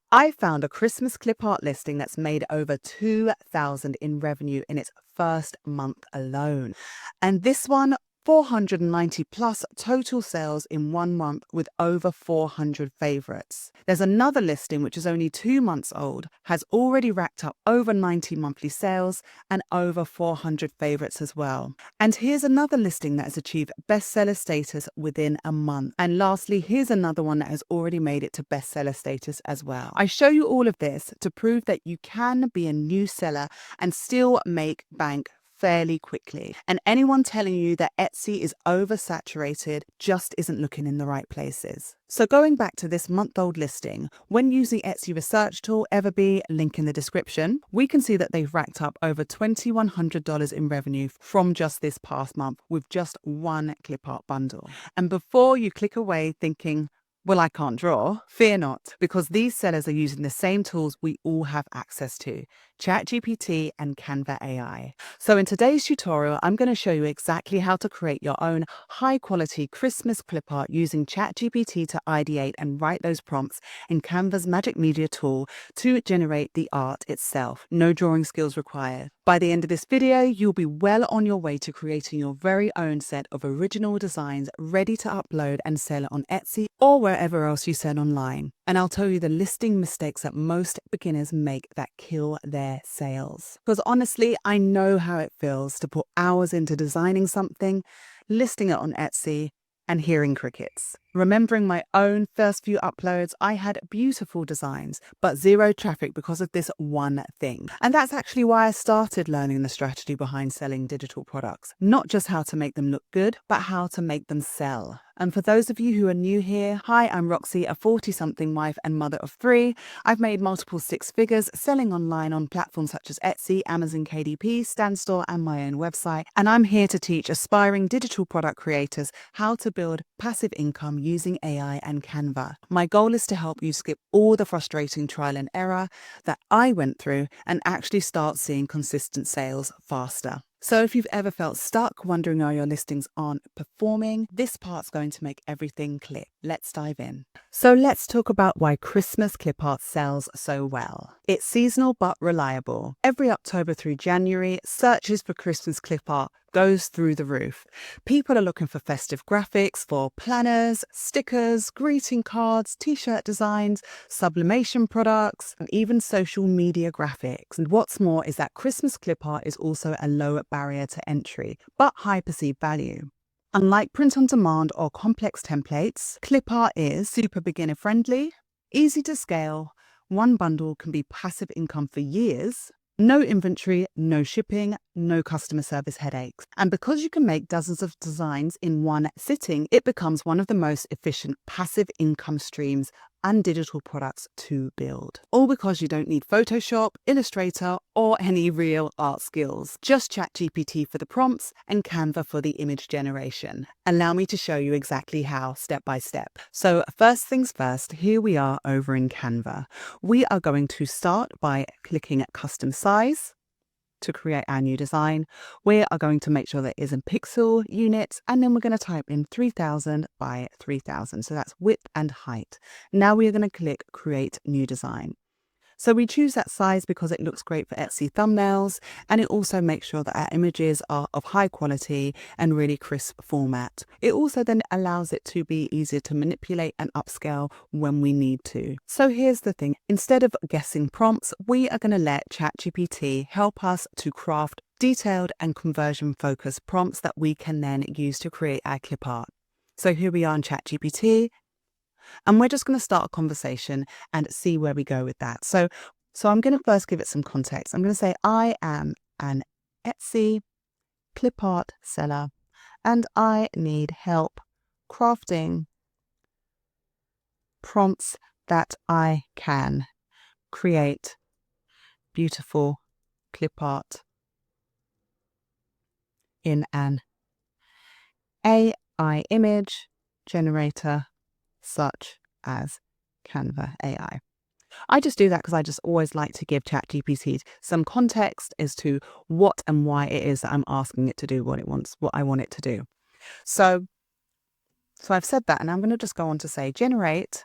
I found a Christmas Clipart listing that's made over 2,000 in revenue in its first month alone. And this one, 490 plus total sales in 1 month with over 400 favorites. There's another listing which is only 2 months old, has already racked up over 90 monthly sales and over 400 favorites as well. And here's another listing that has achieved bestseller status within a month. And lastly, here's another one that has already made it to bestseller status as well. I show you all of this to prove that you can be a new seller and still make bank fairly quickly. And anyone telling you that Etsy is oversaturated just isn't looking in the right places. So going back to this month-old listing, when using Etsy research tool Everbee, link in the description, we can see that they've racked up over $2,100 in revenue from just this past month with just one Clipart bundle. And before you click away thinking, well, I can't draw, fear not, because these sellers are using the same tools we all have access to, ChatGPT and Canva AI. So in today's tutorial, I'm going to show you exactly how to create your own high-quality Christmas clipart using ChatGPT to ideate and write those prompts in Canva's Magic Media tool to generate the art itself. No drawing skills required. By the end of this video, you'll be well on your way to creating your very own set of original designs ready to upload and sell on Etsy or wherever else you sell online. And I'll tell you the listing mistakes that most beginners make that kill their sales. Because honestly, I know how it feels to put hours into designing something, listing it on Etsy, and hearing crickets. Remembering my own first few uploads, I had beautiful designs, but zero traffic because of this one thing. And that's actually why I started learning the strategy behind selling digital products. Not just how to make them look good, but how to make them sell. And for those of you who are new here, hi, I'm Roxy, a 40-something wife and mother of 3. I've made multiple six figures selling online on platforms such as Etsy, Amazon KDP, Standstore, and my own website. And I'm here to teach aspiring digital product creators how to build passive income using AI and Canva. My goal is to help you skip all the frustrating trial and error that I went through and actually start seeing consistent sales faster. So if you've ever felt stuck, wondering why your listings aren't performing, this part's going to make everything click. Let's dive in. So let's talk about why Christmas Clipart sells so well. It's seasonal but reliable. Every October through January, searches for Christmas Clipart goes through the roof. People are looking for festive graphics for planners, stickers, greeting cards, t-shirt designs, sublimation products, and even social media graphics. And what's more is that Christmas Clipart is also a lower barrier to entry, but high perceived value. Unlike print on demand or complex templates, Clipart is super beginner friendly, easy to scale, one bundle can be passive income for years, no inventory, no shipping, no customer service headaches. And because you can make dozens of designs in one sitting, it becomes one of the most efficient passive income streams and digital products to build. All because you don't need Photoshop, Illustrator, or any real art skills. Just ChatGPT for the prompts and Canva for the image generation. Allow me to show you exactly how, step by step. So first things first, here we are over in Canva. We are going to start by clicking at custom size to create our new design. We are going to make sure that it is in pixel units, and then we're going to type in 3000 by 3000. So that's width and height. Now we are going to click create new design. So we choose that size because it looks great for Etsy thumbnails, and it also makes sure that our images are of high quality and really crisp format. It also then allows it to be easier to manipulate and upscale when we need to. So here's the thing, instead of guessing prompts, we are going to let ChatGPT help us to craft detailed and conversion focused prompts that we can then use to create our clip art. So here we are in ChatGPT. And we're just going to start a conversation and see where we go with that. So I'm going to first give it some context. I'm going to say I am an Etsy clip art seller and I need help crafting prompts that I can create beautiful clip art in an AI image generator such as Canva AI. I just do that because I just always like to give ChatGPT some context as to what and why it is that I'm asking it to do what I want it to do. So I've said that, and I'm going to just go on to say generate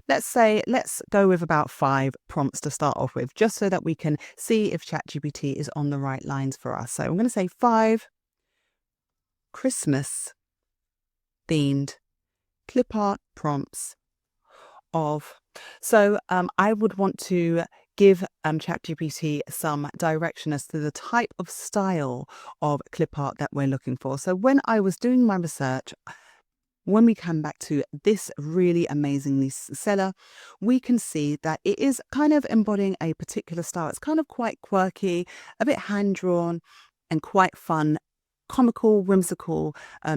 let's go with about 5 prompts to start off with, just so that we can see if ChatGPT is on the right lines for us. So I'm going to say 5 Christmas themed clip art prompts of. So I would want to give ChatGPT some direction as to the type of style of clip art that we're looking for. So when I was doing my research, when we come back to this really amazingly seller, we can see that it is kind of embodying a particular style. It's kind of quite quirky, a bit hand-drawn, and quite fun, comical, whimsical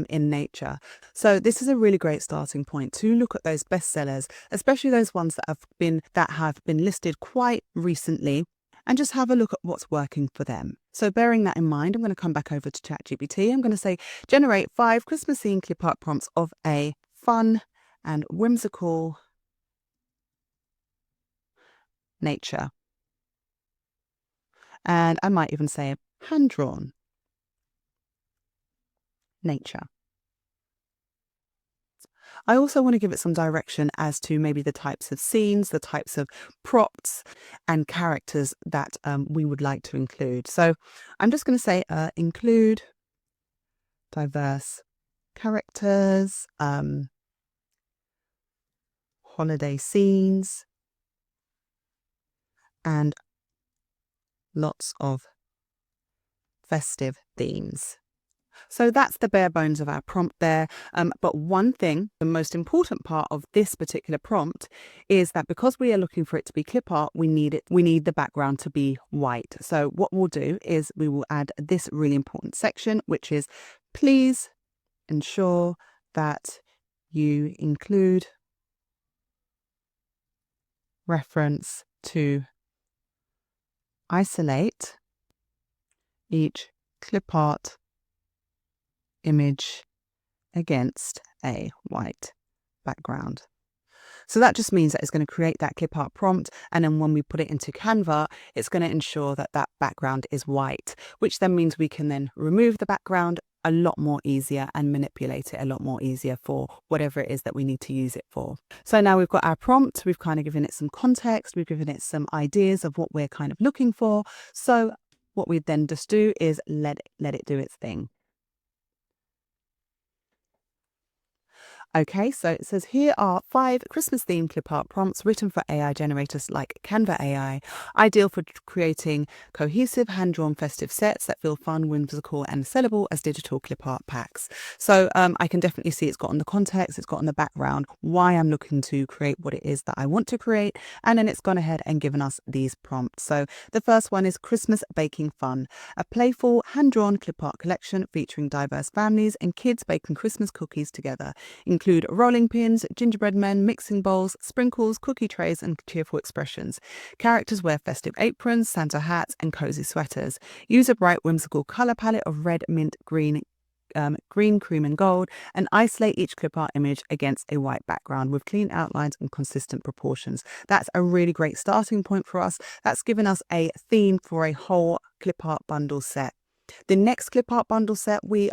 in nature. So this is a really great starting point to look at those bestsellers, especially those ones that have been listed quite recently, and just have a look at what's working for them. So bearing that in mind, I'm going to come back over to ChatGPT. I'm going to say, generate 5 Christmas themed clip art prompts of a fun and whimsical nature. And I might even say hand-drawn nature. I also want to give it some direction as to maybe the types of scenes, the types of props and characters that we would like to include. So I'm just going to say include diverse characters, holiday scenes, and lots of festive themes. So that's the bare bones of our prompt there. But one thing, the most important part of this particular prompt is that because we are looking for it to be clip art, we need the background to be white. So what we'll do is we will add this really important section, which is please ensure that you include reference to isolate each clip art image against a white background. So that just means that it's going to create that clip art prompt, and then when we put it into Canva, it's going to ensure that that background is white, which then means we can then remove the background a lot more easier and manipulate it a lot more easier for whatever it is that we need to use it for. So now we've got our prompt, we've kind of given it some context, we've given it some ideas of what we're kind of looking for. So what we then just do is let it do its thing. Okay, so it says here are 5 Christmas themed clip art prompts written for AI generators like Canva AI, ideal for creating cohesive hand-drawn festive sets that feel fun, whimsical and sellable as digital clip art packs. So I can definitely see it's got on the context, it's got on the background, why I'm looking to create what it is that I want to create, and then it's gone ahead and given us these prompts. So the first one is Christmas Baking Fun, a playful hand-drawn clip art collection featuring diverse families and kids baking Christmas cookies together. Include rolling pins, gingerbread men, mixing bowls, sprinkles, cookie trays, and cheerful expressions. Characters wear festive aprons, Santa hats, and cozy sweaters. Use a bright, whimsical color palette of red, mint, green, cream, and gold, and isolate each clip art image against a white background with clean outlines and consistent proportions. That's a really great starting point for us. That's given us a theme for a whole clip art bundle set. The next clip art bundle set we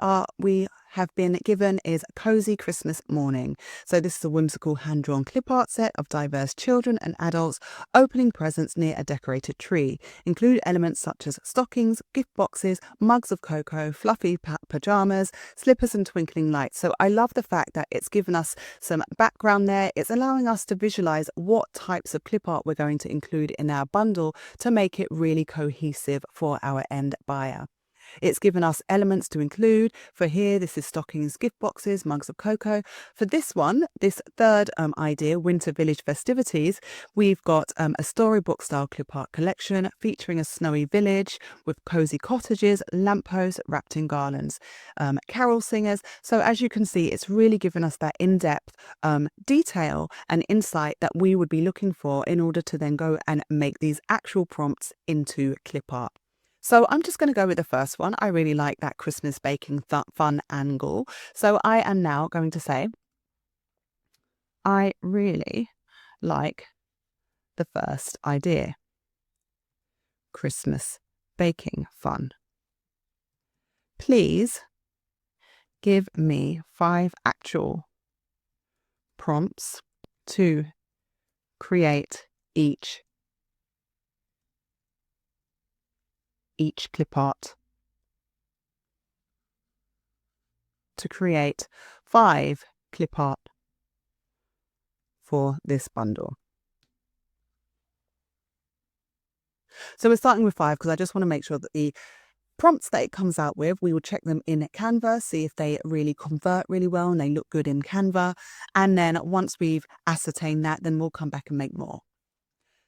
have been given is Cozy Christmas Morning. So this is a whimsical hand-drawn clip art set of diverse children and adults opening presents near a decorated tree. Include elements such as stockings, gift boxes, mugs of cocoa, fluffy pajamas, slippers and twinkling lights. So I love the fact that it's given us some background there. It's allowing us to visualize what types of clip art we're going to include in our bundle to make it really cohesive for our end buyer. It's given us elements to include. For here, this is stockings, gift boxes, mugs of cocoa. For this one, this third idea, Winter Village Festivities, we've got a storybook style clip art collection featuring a snowy village with cozy cottages, lampposts wrapped in garlands, carol singers. So as you can see, it's really given us that in-depth detail and insight that we would be looking for in order to then go and make these actual prompts into clip art. So I'm just going to go with the first one. I really like that Christmas baking fun angle. So I am now going to say, I really like the first idea. Christmas baking fun. Please give me 5 actual prompts to create each clip art, to create 5 clip art for this bundle. So we're starting with 5 because I just want to make sure that the prompts that it comes out with, we will check them in Canva, see if they really convert really well and they look good in Canva. And then once we've ascertained that, then we'll come back and make more.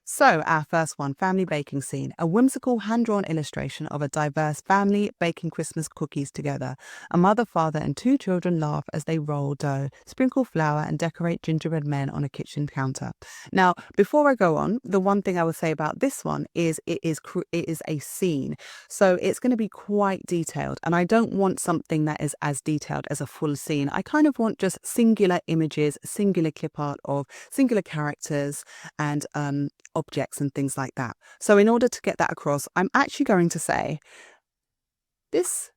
So our first one, family baking scene, a whimsical hand-drawn illustration of a diverse family baking Christmas cookies together. A mother, father and 2 children laugh as they roll dough, sprinkle flour and decorate gingerbread men on a kitchen counter. Now, before I go on, the one thing I would say about this one is it is a scene. So it's going to be quite detailed, and I don't want something that is as detailed as a full scene. I kind of want just singular images, singular clip art of singular characters and objects and things like that. So in order to get that across, I'm actually going to say this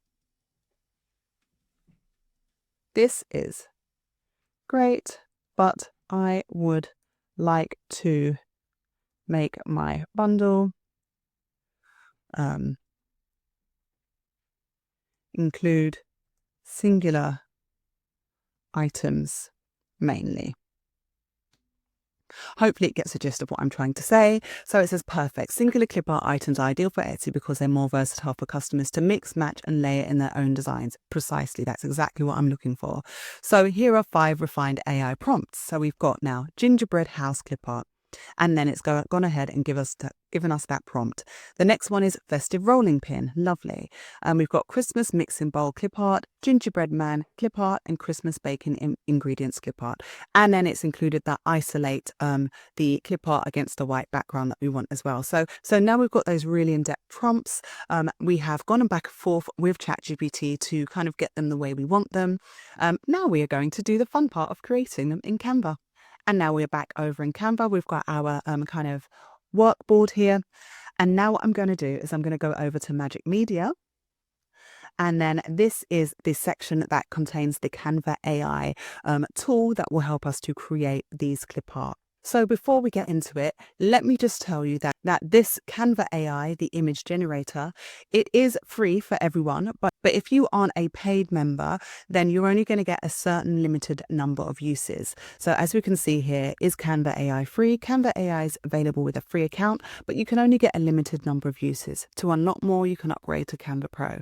is great, but I would like to make my bundle include singular items mainly. Hopefully it gets the gist of what I'm trying to say. So it says perfect. Singular clip art items are ideal for Etsy because they're more versatile for customers to mix, match and layer in their own designs. Precisely. That's exactly what I'm looking for. So here are 5 refined AI prompts. So we've got now gingerbread house clip art. And then it's gone ahead and given us that prompt. The next one is festive rolling pin. Lovely. We've got Christmas mixing bowl clip art, gingerbread man clip art, and Christmas baking ingredients clip art. And then it's included that isolate the clip art against the white background that we want as well. So now we've got those really in-depth prompts. We have gone back and forth with ChatGPT to kind of get them the way we want them. Now we are going to do the fun part of creating them in Canva. And now we're back over in Canva. We've got our kind of workboard here. And now what I'm going to do is I'm going to go over to Magic Media. And then this is the section that contains the Canva AI tool that will help us to create these clip art. So before we get into it, let me just tell you that this Canva AI, the image generator, it is free for everyone. But if you aren't a paid member, then you're only going to get a certain limited number of uses. So as we can see here, is Canva AI free? Canva AI is available with a free account, but you can only get a limited number of uses. To unlock more, you can upgrade to Canva Pro.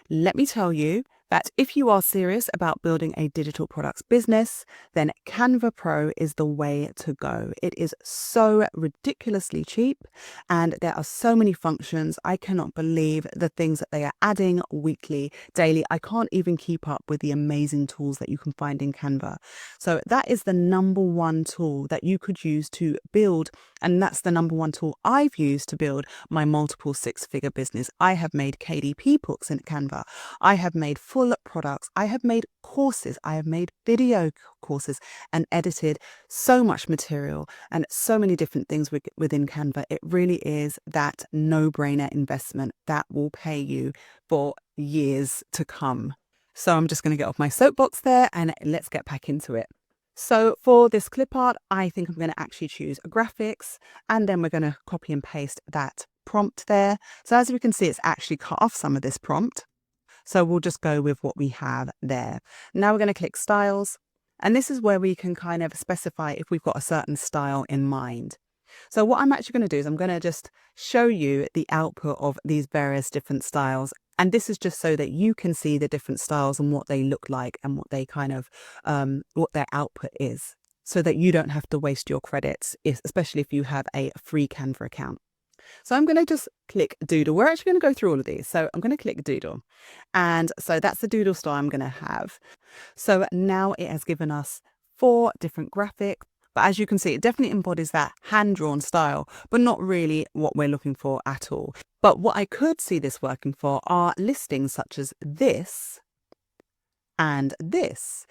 Let me tell you that if you are serious about building a digital products business, then Canva Pro is the way to go. It is so ridiculously cheap and there are so many functions. I cannot believe the things that they are adding weekly, daily. I can't even keep up with the amazing tools that you can find in Canva. So that is the number one tool that you could use to build, and that's the number one tool I've used to build my multiple 6-figure business. I have made KDP books in Canva. I have made full products. I have made courses. I have made video courses and edited so much material and so many different things within Canva. It really is that no-brainer investment that will pay you for years to come. So I'm just going to get off my soapbox there and let's get back into it. So for this clip art, I think I'm going to actually choose graphics, and then we're going to copy and paste that prompt there. So as we can see, it's actually cut off some of this prompt. So we'll just go with what we have there. Now we're going to click styles. And this is where we can kind of specify if we've got a certain style in mind. So what I'm actually going to do is I'm going to just show you the output of these various different styles. And this is just so that you can see the different styles and what they look like and what they kind of, what their output is, so that you don't have to waste your credits, especially if you have a free Canva account. So I'm going to just click doodle. We're actually going to go through all of these. So I'm going to click doodle. And so that's the doodle style I'm going to have. So now it has given us 4 different graphics. But as you can see, it definitely embodies that hand-drawn style, but not really what we're looking for at all. But what I could see this working for are listings such as this and this.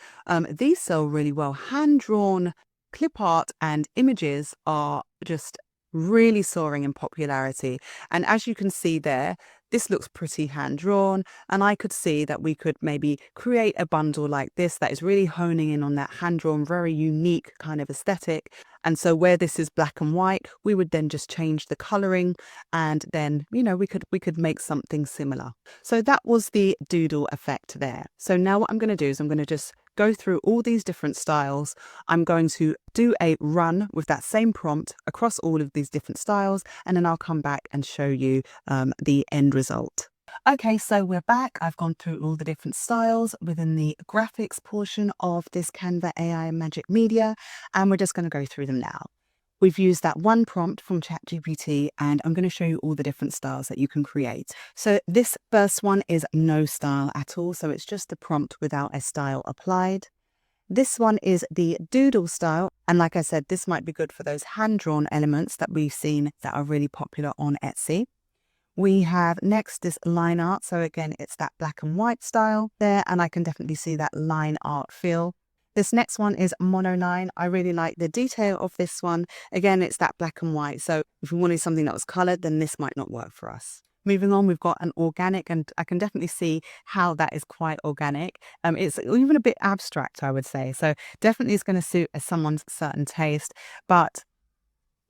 These sell really well. Hand-drawn clip art and images are just really soaring in popularity. And as you can see there, this looks pretty hand-drawn, and I could see that we could maybe create a bundle like this that is really honing in on that hand-drawn, very unique kind of aesthetic. And so where this is black and white, we would then just change the coloring, and then, we could make something similar. So that was the doodle effect there. So now what I'm going to do is I'm going to just go through all these different styles. I'm going to do a run with that same prompt across all of these different styles, and then I'll come back and show you the end result. Okay, so we're back. I've gone through all the different styles within the graphics portion of this Canva AI Magic Media, and we're just going to go through them now. We've used that one prompt from ChatGPT, and I'm going to show you all the different styles that you can create. So this first one is no style at all, so it's just the prompt without a style applied. This one is the doodle style, and like I said, this might be good for those hand-drawn elements that we've seen that are really popular on Etsy. We have next this line art. So again, it's that black and white style there, and I can definitely see that line art feel. This next one is monoline. I really like the detail of this one. Again, it's that black and white. So if we wanted something that was colored, then this might not work for us. Moving on, we've got an organic, and I can definitely see how that is quite organic. It's even a bit abstract, I would say. So definitely is going to suit someone's certain taste, but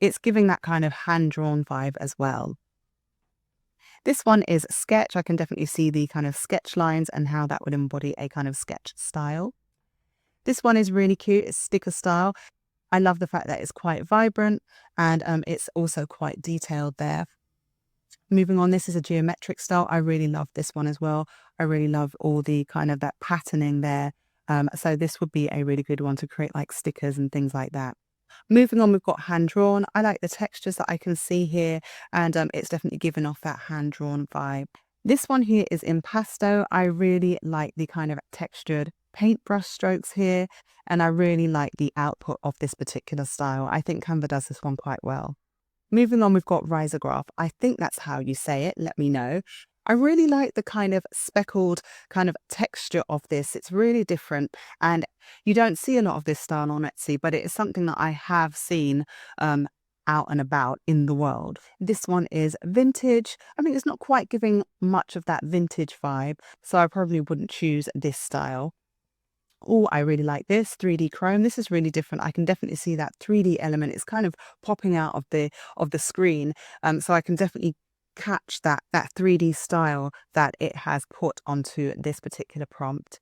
it's giving that kind of hand-drawn vibe as well. This one is sketch. I can definitely see the kind of sketch lines and how that would embody a kind of sketch style. This one is really cute. It's sticker style. I love the fact that it's quite vibrant, and it's also quite detailed there. Moving on, this is a geometric style. I really love this one as well. I really love all the kind of that patterning there. So this would be a really good one to create like stickers and things like that. Moving on, we've got hand-drawn. I like the textures that I can see here, and it's definitely given off that hand-drawn vibe. This one here is impasto. I really like the kind of textured paintbrush strokes here, and I really like the output of this particular style. I think Canva does this one quite well. Moving on, we've got risograph. I think that's how you say it. Let me know. I really like the kind of speckled kind of texture of this. It's really different, and you don't see a lot of this style on Etsy, but it is something that I have seen out and about in the world. This one is vintage. I mean, it's not quite giving much of that vintage vibe, so I probably wouldn't choose this style. Oh, I really like this 3D chrome. This is really different. I can definitely see that 3D element. It's kind of popping out of the screen. So I can definitely catch that 3D style that it has put onto this particular prompt.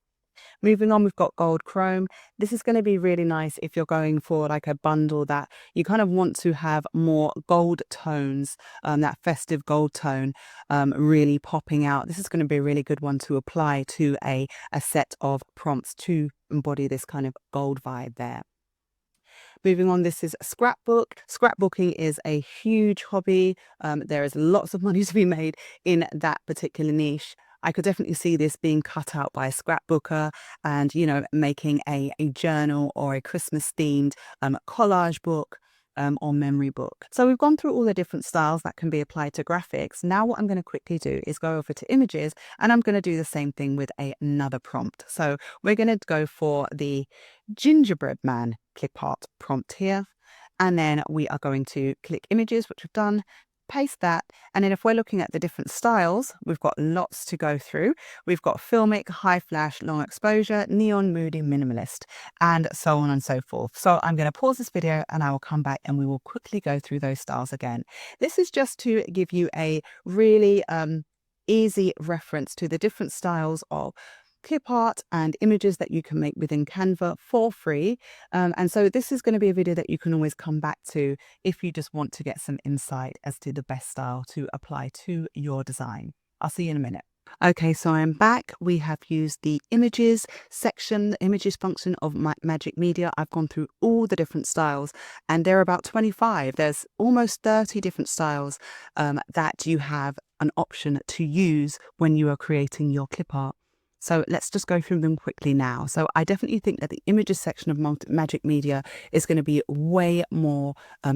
Moving on, we've got gold chrome. This is going to be really nice if you're going for like a bundle that you kind of want to have more gold tones, that festive gold tone really popping out. This is going to be a really good one to apply to a set of prompts to embody this kind of gold vibe there. Moving on, this is scrapbook. Scrapbooking is a huge hobby. There is lots of money to be made in that particular niche. I could definitely see this being cut out by a scrapbooker and, making a journal or a Christmas themed collage book or memory book. So we've gone through all the different styles that can be applied to graphics. Now what I'm going to quickly do is go over to images, and I'm going to do the same thing with another prompt. So we're going to go for the gingerbread man clipart prompt here. And then we are going to click images, which we've done, paste that. And then if we're looking at the different styles, we've got lots to go through. We've got filmic, high flash, long exposure, neon, moody, minimalist, and so on and so forth. So I'm going to pause this video and I will come back and we will quickly go through those styles again. This is just to give you a really easy reference to the different styles of clip art and images that you can make within Canva for free. And so this is going to be a video that you can always come back to if you just want to get some insight as to the best style to apply to your design. I'll see you in a minute. Okay, so I'm back. We have used the images section, the images function of Magic Media. I've gone through all the different styles, and there are about 25. There's almost 30 different styles that you have an option to use when you are creating your clip art. So let's just go through them quickly now. So I definitely think that the images section of Magic Media is going to be way more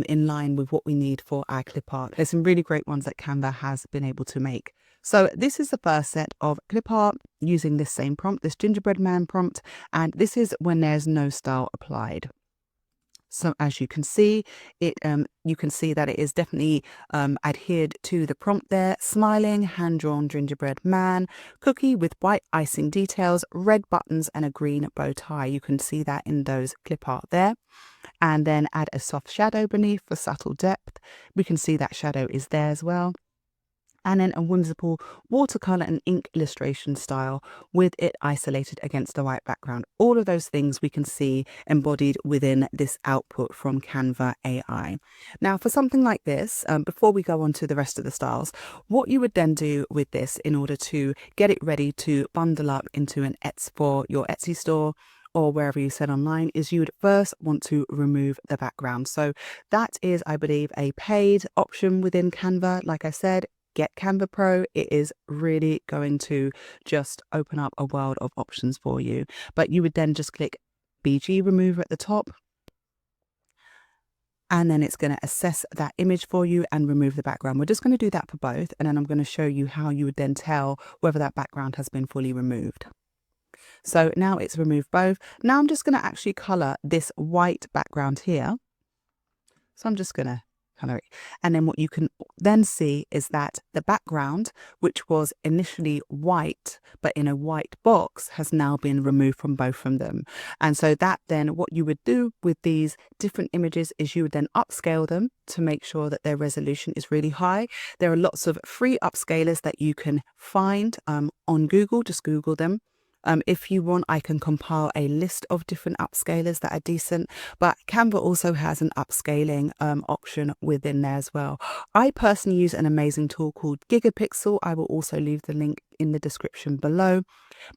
in line with what we need for our clip art. There's some really great ones that Canva has been able to make. So this is the first set of clip art using this same prompt, this gingerbread man prompt, and this is when there's no style applied. So as you can see, you can see that it is definitely adhered to the prompt there. Smiling, hand-drawn gingerbread man, cookie with white icing details, red buttons and a green bow tie. You can see that in those clip art there. And then add a soft shadow beneath for subtle depth. We can see that shadow is there as well. And then a whimsical watercolor and ink illustration style with it isolated against a white background. All of those things we can see embodied within this output from Canva AI. Now, for something like this, before we go on to the rest of the styles, what you would then do with this in order to get it ready to bundle up into an Etsy for your Etsy store or wherever you sell online is you would first want to remove the background. So that is, I believe, a paid option within Canva. Like I said, get Canva Pro. It is really going to just open up a world of options for you. But you would then just click BG Remover at the top. And then it's going to assess that image for you and remove the background. We're just going to do that for both. And then I'm going to show you how you would then tell whether that background has been fully removed. So now it's removed both. Now I'm just going to actually color this white background here. So I'm just going to color it. And then what you can then see is that the background, which was initially white, but in a white box, has now been removed from both of them. And so that then what you would do with these different images is you would then upscale them to make sure that their resolution is really high. There are lots of free upscalers that you can find on Google. Just Google them. If you want, I can compile a list of different upscalers that are decent, but Canva also has an upscaling option within there as well. I personally use an amazing tool called Gigapixel. I will also leave the link in the description below,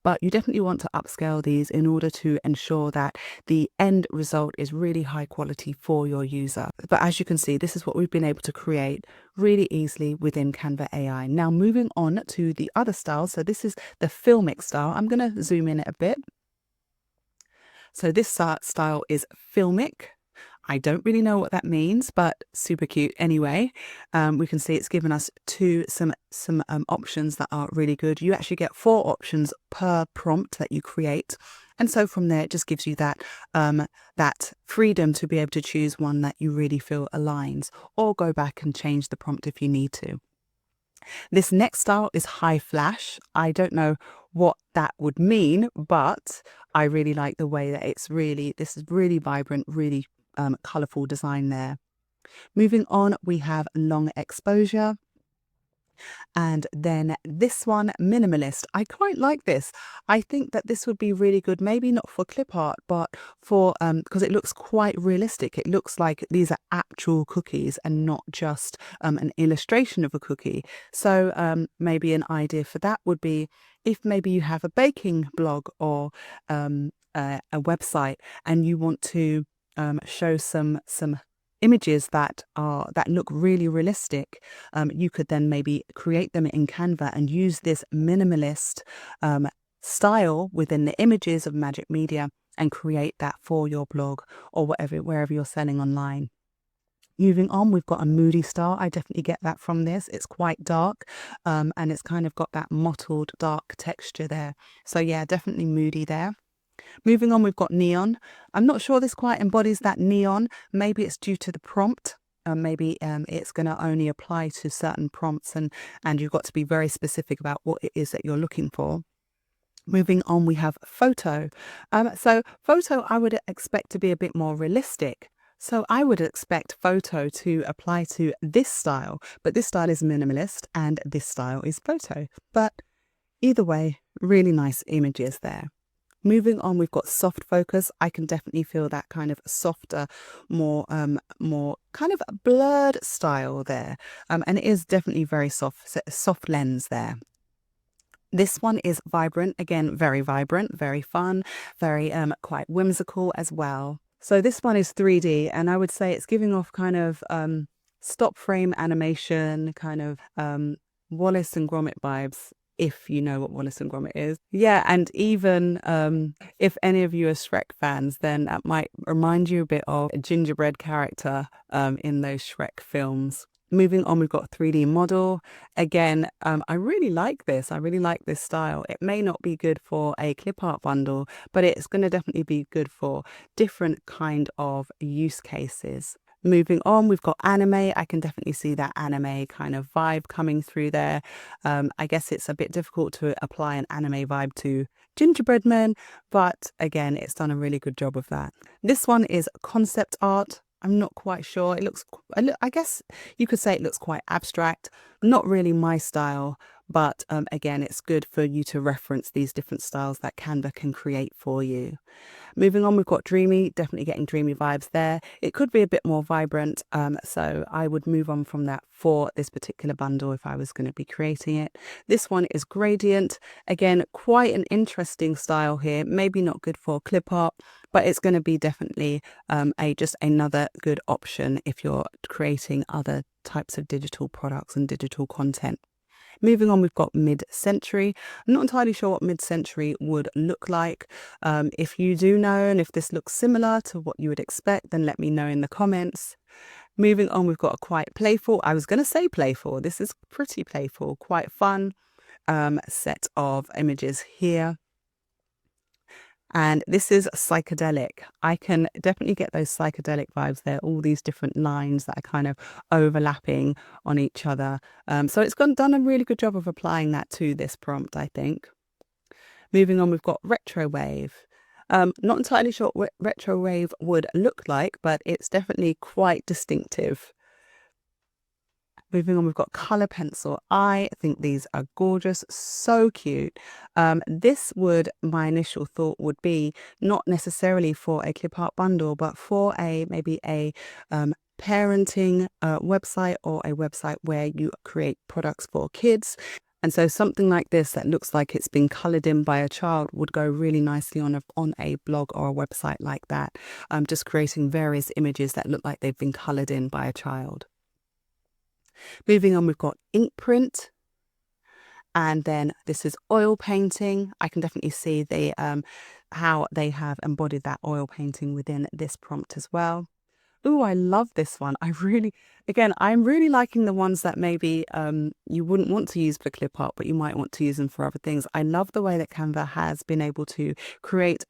but you definitely want to upscale these in order to ensure that the end result is really high quality for your user. But as you can see, this is what we've been able to create really easily within Canva AI. Now moving on to the other style. So this is the filmic style. I'm going to zoom in a bit. So this style is filmic. I don't really know what that means, but super cute anyway. We can see it's given us some options that are really good. You actually get 4 options per prompt that you create. And so from there, it just gives you that that freedom to be able to choose one that you really feel aligns, or go back and change the prompt if you need to. This next style is high flash. I don't know what that would mean, but I really like the way that this is really vibrant, really colorful design there. Moving on, we have long exposure. And then this one, minimalist. I quite like this. I think that this would be really good, maybe not for clip art, but for, because it looks quite realistic. It looks like these are actual cookies and not just an illustration of a cookie. So maybe an idea for that would be if maybe you have a baking blog or a website and you want to show some images that look really realistic, you could then maybe create them in Canva and use this minimalist style within the images of Magic Media and create that for your blog or wherever you're selling online. Moving on, we've got a moody style. I definitely get that from this. It's quite dark and it's kind of got that mottled dark texture there. So yeah, definitely moody there. Moving on, we've got neon. I'm not sure this quite embodies that neon. Maybe it's due to the prompt. Maybe it's going to only apply to certain prompts and you've got to be very specific about what it is that you're looking for. Moving on, we have photo. So photo, I would expect to be a bit more realistic. So I would expect photo to apply to this style, but this style is minimalist and this style is photo. But either way, really nice images there. Moving on, we've got soft focus. I can definitely feel that kind of softer, more kind of blurred style there. And it is definitely very soft lens there. This one is vibrant, again, very vibrant, very fun, very quite whimsical as well. So this one is 3D, and I would say it's giving off kind of stop frame animation, kind of Wallace and Gromit vibes. if you know what Wallace and Gromit is. Yeah, and even if any of you are Shrek fans, then that might remind you a bit of a gingerbread character in those Shrek films. Moving on, we've got 3D model. Again, I really like this. I really like this style. It may not be good for a clip art bundle, but it's going to definitely be good for different kind of use cases. Moving on, we've got anime. I can definitely see that anime kind of vibe coming through there. I guess it's a bit difficult to apply an anime vibe to gingerbread men, but again, it's done a really good job of that. This one is concept art. I'm not quite sure. It looks, I guess you could say it looks quite abstract. Not really my style, but again, it's good for you to reference these different styles that Canva can create for you. Moving on, we've got dreamy, definitely getting dreamy vibes there. It could be a bit more vibrant, so I would move on from that for this particular bundle if I was going to be creating it. This one is gradient. Again, quite an interesting style here. Maybe not good for clip art, but it's going to be definitely just another good option if you're creating other types of digital products and digital content. Moving on, we've got mid-century. I'm not entirely sure what mid-century would look like. If you do know, and if this looks similar to what you would expect, then let me know in the comments. Moving on, we've got a quite playful, I was going to say playful, this is pretty playful, quite fun set of images here. And this is psychedelic. I can definitely get those psychedelic vibes there, all these different lines that are kind of overlapping on each other. So it's done a really good job of applying that to this prompt, I think. Moving on, we've got retro wave. Not entirely sure what retro wave would look like, but it's definitely quite distinctive. Moving on, we've got color pencil. I think these are gorgeous, so cute. My initial thought would be not necessarily for a clip art bundle, but for maybe a parenting website or a website where you create products for kids. And so something like this that looks like it's been colored in by a child would go really nicely on a blog or a website like that. Just creating various images that look like they've been colored in by a child. Moving on, we've got ink print. And then this is oil painting. I can definitely see how they have embodied that oil painting within this prompt as well. Oh, I love this one. I'm really liking the ones that maybe you wouldn't want to use for clip art, but you might want to use them for other things. I love the way that Canva has been able to create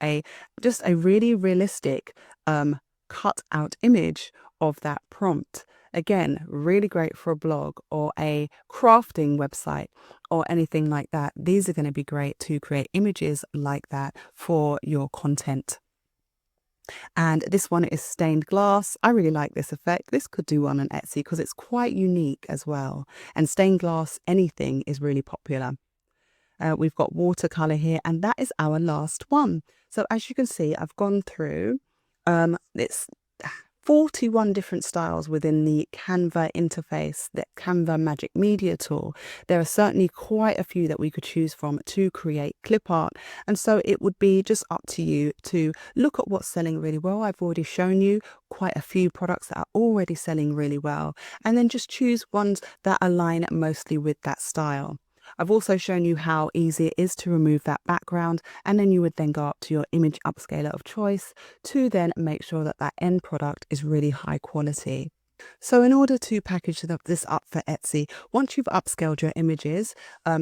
just a really realistic cut out image of that prompt. Again, really great for a blog or a crafting website or anything like that. These are going to be great to create images like that for your content. And this one is stained glass. I really like this effect. This could do one on Etsy because it's quite unique as well. And stained glass, anything is really popular. We've got watercolor here, and that is our last one. So as you can see, I've gone through it's 41 different styles within the Canva interface, the Canva Magic Media tool. There are certainly quite a few that we could choose from to create clip art. And so it would be just up to you to look at what's selling really well. I've already shown you quite a few products that are already selling really well, and then just choose ones that align mostly with that style. I've also shown you how easy it is to remove that background, and then you would then go up to your image upscaler of choice to then make sure that that end product is really high quality. So in order to package this up for Etsy, once you've upscaled your images,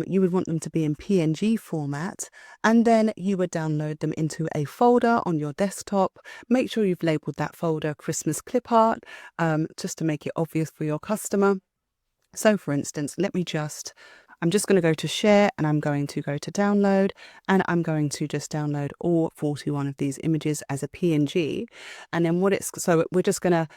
you would want them to be in PNG format, and then you would download them into a folder on your desktop. Make sure you've labeled that folder Christmas Clipart, just to make it obvious for your customer. So for instance, I'm just going to go to share, and I'm going to go to download, and I'm going to just download all 41 of these images as a PNG. And then we're just going to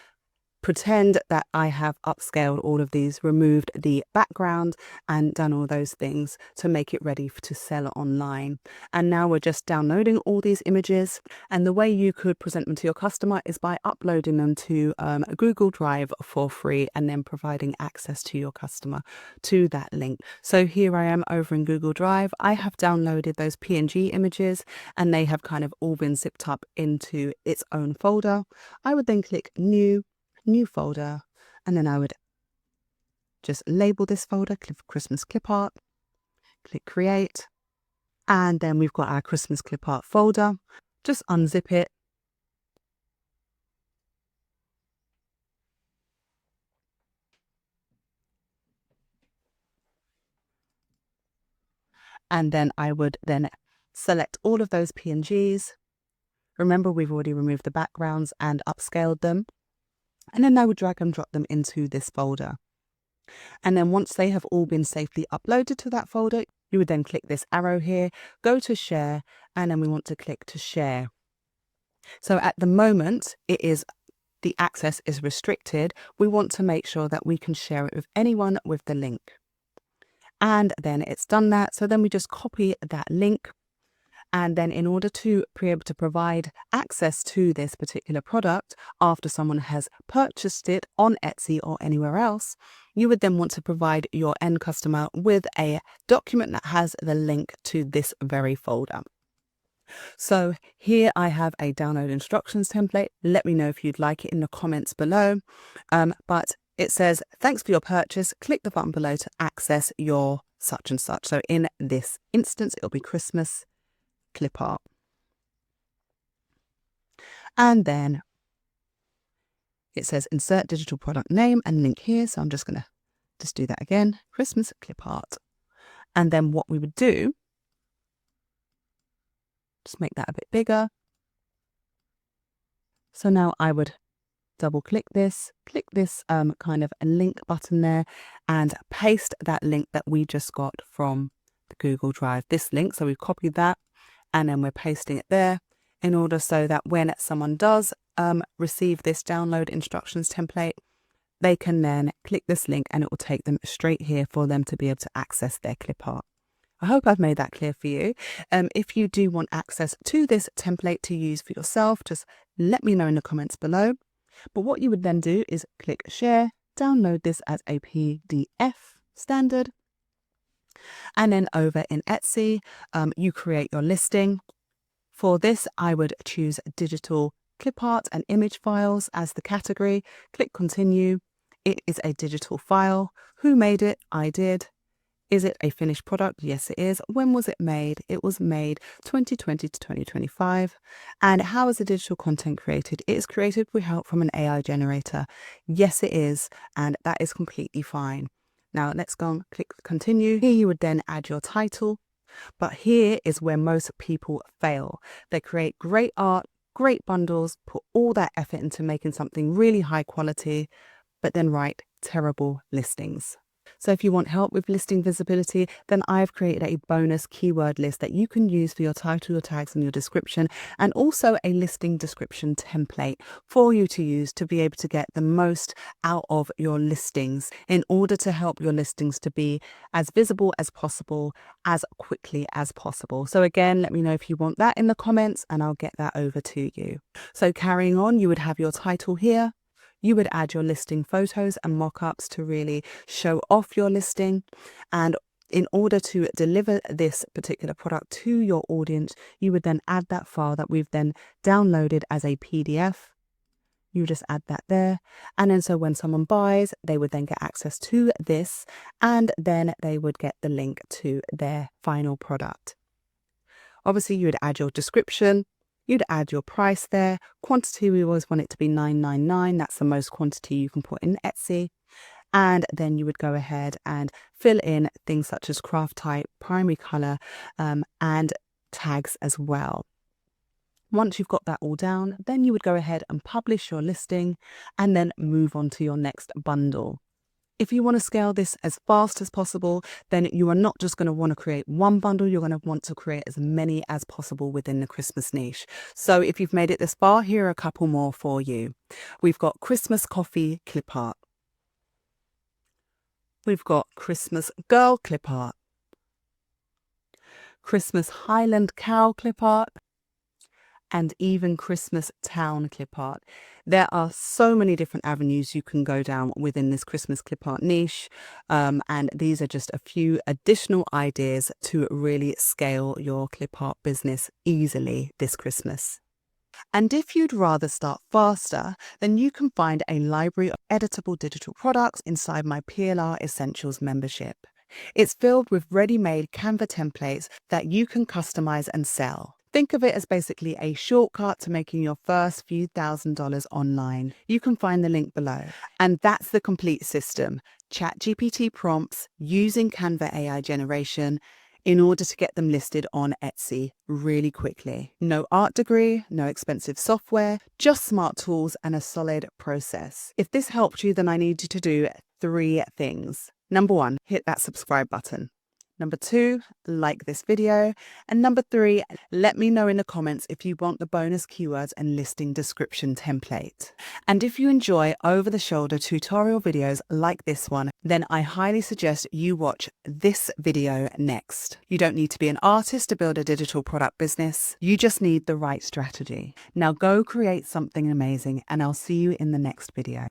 pretend that I have upscaled all of these, removed the background, and done all those things to make it ready to sell online. And now we're just downloading all these images. And the way you could present them to your customer is by uploading them to a Google Drive for free, and then providing access to your customer to that link. So here I am over in Google Drive. I have downloaded those PNG images, and they have kind of all been zipped up into its own folder. I would then click new folder, and then I would just label this folder Christmas Clipart, click create. And then we've got our Christmas Clipart folder. Just unzip it. And then I would then select all of those PNGs. Remember, we've already removed the backgrounds and upscaled them. And then I would drag and drop them into this folder. And then once they have all been safely uploaded to that folder, you would then click this arrow here, go to share, and then we want to click to share. So at the moment, the access is restricted. We want to make sure that we can share it with anyone with the link. And then it's done that. So then we just copy that link. And then in order to be able to provide access to this particular product after someone has purchased it on Etsy or anywhere else, you would then want to provide your end customer with a document that has the link to this very folder. So here I have a download instructions template. Let me know if you'd like it in the comments below. But it says, thanks for your purchase. Click the button below to access your such and such. So in this instance, it'll be Christmas Clipart. And then it says insert digital product name and link here. So I'm just going to do that again. Christmas Clipart. And then what we would do, just make that a bit bigger. So now I would double click this kind of a link button there and paste that link that we just got from the Google Drive, this link. So we've copied that and then we're pasting it there in order so that when someone does receive this download instructions template, they can then click this link and it will take them straight here for them to be able to access their clip art. I hope I've made that clear for you. If you do want access to this template to use for yourself, just let me know in the comments below. But what you would then do is click share, download this as a PDF standard. And then over in Etsy, you create your listing. For this, I would choose digital clip art and image files as the category. Click continue. It is a digital file. Who made it? I did. Is it a finished product? Yes, it is. When was it made? It was made 2020 to 2025. And how is the digital content created? It is created with help from an AI generator. Yes, it is. And that is completely fine. Now let's go and click continue. Here you would then add your title. But here is where most people fail. They create great art, great bundles, put all that effort into making something really high quality, but then write terrible listings. So if you want help with listing visibility, then I've created a bonus keyword list that you can use for your title, your tags, and your description, and also a listing description template for you to use to be able to get the most out of your listings in order to help your listings to be as visible as possible, as quickly as possible. So again, let me know if you want that in the comments and I'll get that over to you. So carrying on, you would have your title here. You would add your listing photos and mock-ups to really show off your listing. And in order to deliver this particular product to your audience, you would then add that file that we've then downloaded as a PDF. You just add that there. And then so when someone buys, they would then get access to this and then they would get the link to their final product. Obviously, you would add your description. You'd add your price there. Quantity, we always want it to be 999. That's the most quantity you can put in Etsy. And then you would go ahead and fill in things such as craft type, primary color, and tags as well. Once you've got that all down, then you would go ahead and publish your listing and then move on to your next bundle. If you want to scale this as fast as possible, then you are not just going to want to create one bundle, you're going to want to create as many as possible within the Christmas niche. So if you've made it this far, here are a couple more for you. We've got Christmas Coffee Clip Art. We've got Christmas Girl Clip Art. Christmas Highland Cow Clip Art. And even Christmas Town Clip Art. There are so many different avenues you can go down within this Christmas Clip Art niche. And these are just a few additional ideas to really scale your clip art business easily this Christmas. And if you'd rather start faster, then you can find a library of editable digital products inside my PLR Essentials membership. It's filled with ready-made Canva templates that you can customize and sell. Think of it as basically a shortcut to making your first few $1,000s online. You can find the link below. And that's the complete system. ChatGPT prompts using Canva AI generation in order to get them listed on Etsy really quickly. No art degree, no expensive software, just smart tools and a solid process. If this helped you, then I need you to do 3 things. Number 1, hit that subscribe button. Number 2, like this video. And number 3, let me know in the comments if you want the bonus keywords and listing description template. And if you enjoy over-the-shoulder tutorial videos like this one, then I highly suggest you watch this video next. You don't need to be an artist to build a digital product business. You just need the right strategy. Now go create something amazing, and I'll see you in the next video.